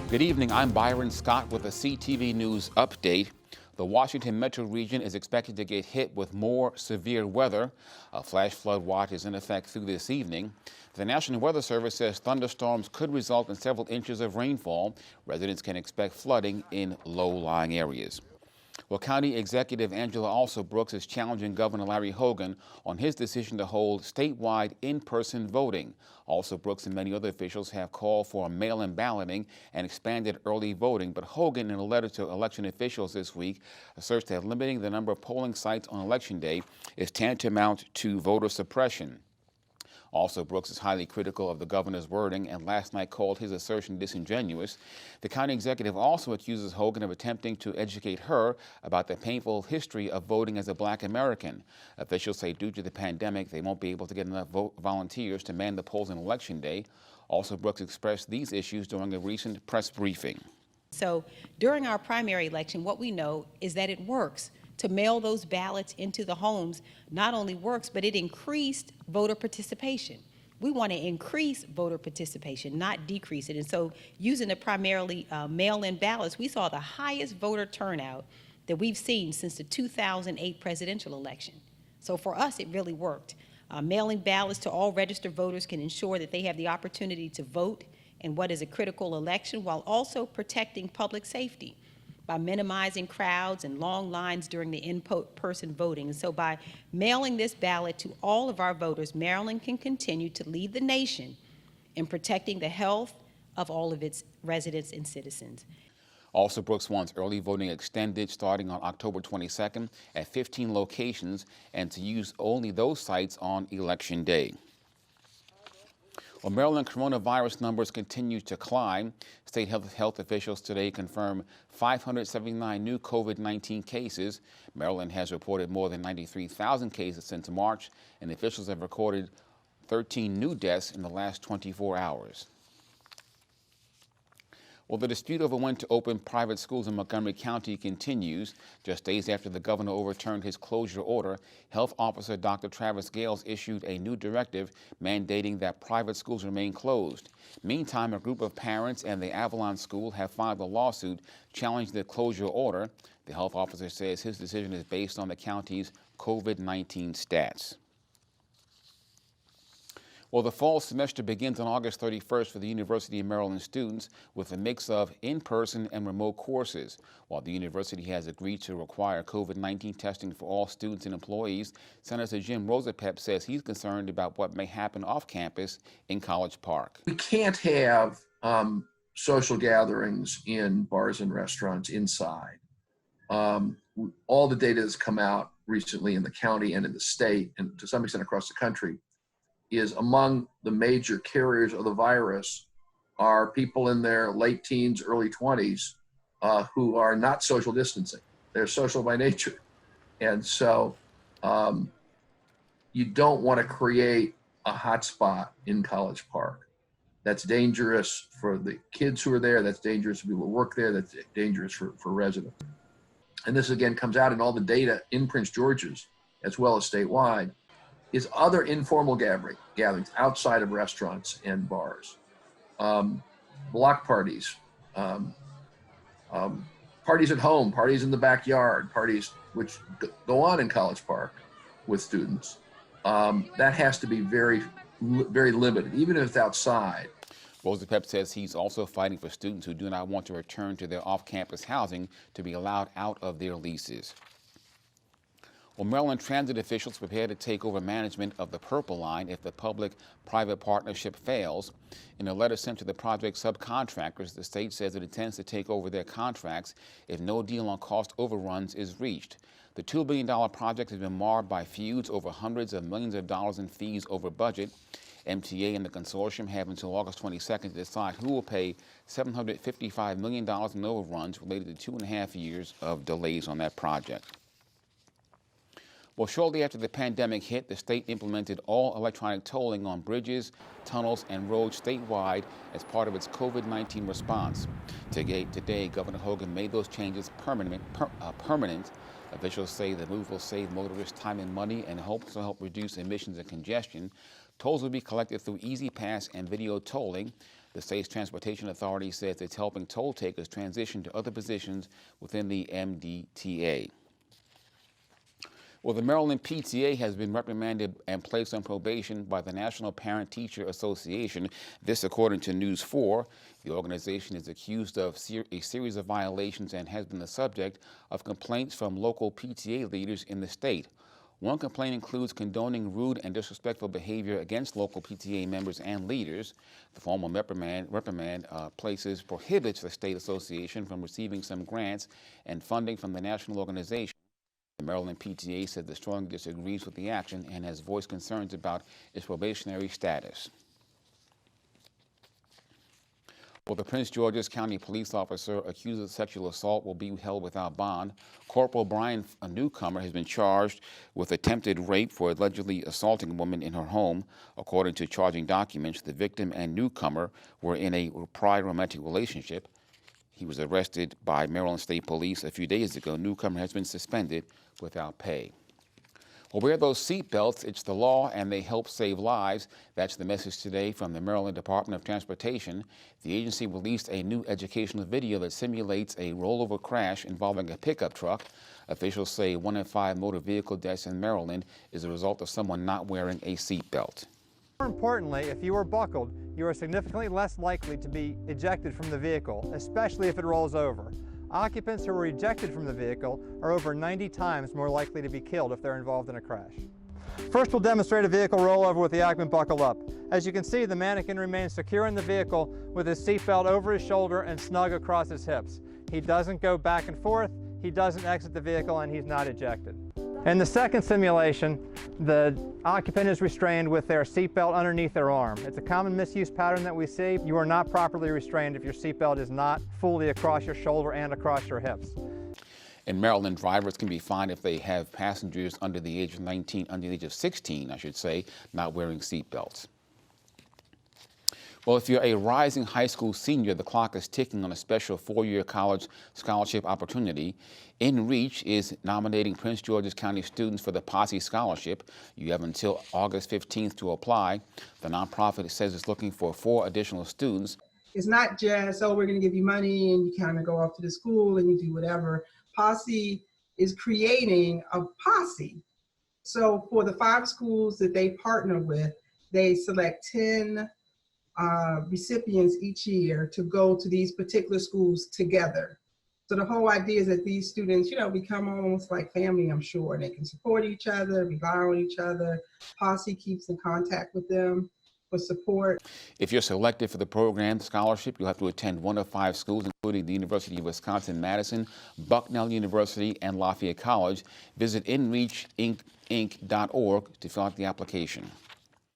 Good evening, I'm Byron Scott with a CTV News update. The Washington metro region is expected to get hit with more severe weather. A flash flood watch is in effect through this evening. The National Weather Service says thunderstorms could result in several inches of rainfall. Residents can expect flooding in low-lying areas. Well, County Executive Angela Alsobrooks is challenging Governor Larry Hogan on his decision to hold statewide in-person voting. Alsobrooks and many other officials have called for mail-in balloting and expanded early voting, but Hogan, in a letter to election officials this week, asserts that limiting the number of polling sites on Election Day is tantamount to voter suppression. Also, Brooks is highly critical of the governor's wording and last night called his assertion disingenuous. The county executive also accuses Hogan of attempting to educate her about the painful history of voting as a black American. Officials say due to the pandemic, they won't be able to get enough volunteers to man the polls on Election Day. Also, Brooks expressed these issues during a recent press briefing. So during our primary election, what we know is that it works. To mail those ballots into the homes not only works, but it increased voter participation. We want to increase voter participation, not decrease it. And so using the primarily mail-in ballots, we saw the highest voter turnout that we've seen since the 2008 presidential election. So for us, it really worked. Mailing ballots to all registered voters can ensure that they have the opportunity to vote in what is a critical election while also protecting public safety by minimizing crowds and long lines during the in-person voting. And so by mailing this ballot to all of our voters, Maryland can continue to lead the nation in protecting the health of all of its residents and citizens. Also, Brooks wants early voting extended starting on October 22nd at 15 locations and to use only those sites on Election Day. Well, Maryland coronavirus numbers continue to climb. State health officials today confirmed 579 new COVID-19 cases. Maryland has reported more than 93,000 cases since March, and officials have recorded 13 new deaths in the last 24 hours. Well, the dispute over when to open private schools in Montgomery County continues. Just days after the governor overturned his closure order, Health Officer Dr. Travis Gales issued a new directive mandating that private schools remain closed. Meantime, a group of parents and the Avalon School have filed a lawsuit challenging the closure order. The health officer says his decision is based on the county's COVID-19 stats. Well, the fall semester begins on August 31st for the University of Maryland students with a mix of in-person and remote courses. While the university has agreed to require COVID-19 testing for all students and employees, Senator Jim Rosapep says he's concerned about what may happen off campus in College Park. We can't have social gatherings in bars and restaurants inside. All the data that's come out recently in the county and in the state, and to some extent across the country, is among the major carriers of the virus are people in their late teens, early 20s who are not social distancing. They're social by nature. And so you don't want to create a hotspot in College Park. That's dangerous for the kids who are there. That's dangerous for people who work there. That's dangerous for residents. And this again comes out in all the data in Prince George's as well as statewide, is other informal gatherings outside of restaurants and bars, block parties, parties at home, parties in the backyard, parties which go on in College Park with students. That has to be very, very limited, even if it's outside. Rosapep says he's also fighting for students who do not want to return to their off-campus housing to be allowed out of their leases. Well, Maryland transit officials prepare to take over management of the Purple Line if the public-private partnership fails. In a letter sent to the project subcontractors, the state says it intends to take over their contracts if no deal on cost overruns is reached. The $2 billion project has been marred by feuds over hundreds of millions of dollars in fees over budget. MTA and the consortium have until August 22nd to decide who will pay $755 million in overruns related to 2.5 years of delays on that project. Well, shortly after the pandemic hit, the state implemented all electronic tolling on bridges, tunnels, and roads statewide as part of its COVID-19 response. Today, Governor Hogan made those changes permanent. Officials say the move will save motorists time and money and hopes to help reduce emissions and congestion. Tolls will be collected through Easy Pass and video tolling. The state's transportation authority says it's helping toll takers transition to other positions within the MDTA. Well, the Maryland PTA has been reprimanded and placed on probation by the National Parent-Teacher Association. This according to News 4. The organization is accused of a series of violations and has been the subject of complaints from local PTA leaders in the state. One complaint includes condoning rude and disrespectful behavior against local PTA members and leaders. The formal reprimand prohibits the state association from receiving some grants and funding from the national organization. The Maryland PTA said it strongly disagrees with the action and has voiced concerns about its probationary status. Well, the Prince George's County police officer accused of sexual assault will be held without bond. Corporal Brian, a newcomer, has been charged with attempted rape for allegedly assaulting a woman in her home. According to charging documents, the victim and newcomer were in a prior romantic relationship. He was arrested by Maryland State Police a few days ago. Newcomer has been suspended without pay. Well, wear those seat belts. It's the law, and they help save lives. That's the message today from the Maryland Department of Transportation. The agency released a new educational video that simulates a rollover crash involving a pickup truck. Officials say 1 in 5 motor vehicle deaths in Maryland is a result of someone not wearing a seat belt. More importantly, if you are buckled, you are significantly less likely to be ejected from the vehicle, especially if it rolls over. Occupants who are ejected from the vehicle are over 90 times more likely to be killed if they're involved in a crash. First, we'll demonstrate a vehicle rollover with the occupant buckled up. As you can see, the mannequin remains secure in the vehicle with his seatbelt over his shoulder and snug across his hips. He doesn't go back and forth, he doesn't exit the vehicle, and he's not ejected. In the second simulation, the occupant is restrained with their seatbelt underneath their arm. It's a common misuse pattern that we see. You are not properly restrained if your seatbelt is not fully across your shoulder and across your hips. In Maryland, drivers can be fined if they have passengers under the age of 16, I should say, not wearing seatbelts. Well, if you're a rising high school senior, the clock is ticking on a special 4-year college scholarship opportunity. InReach is nominating Prince George's County students for the Posse Scholarship. You have until August 15th to apply. The nonprofit says it's looking for 4 additional students. It's not just, oh, we're going to give you money and you kind of go off to the school and you do whatever. Posse is creating a posse. So for the 5 schools that they partner with, they select 10 recipients each year to go to these particular schools together. So the whole idea is that these students, become almost like family, I'm sure. They can support each other, rely on each other. Posse keeps in contact with them for support. If you're selected for the program scholarship, you'll have to attend 1 of 5 schools, including the University of Wisconsin-Madison, Bucknell University, and Lafayette College. Visit InReachInc.org to fill out the application.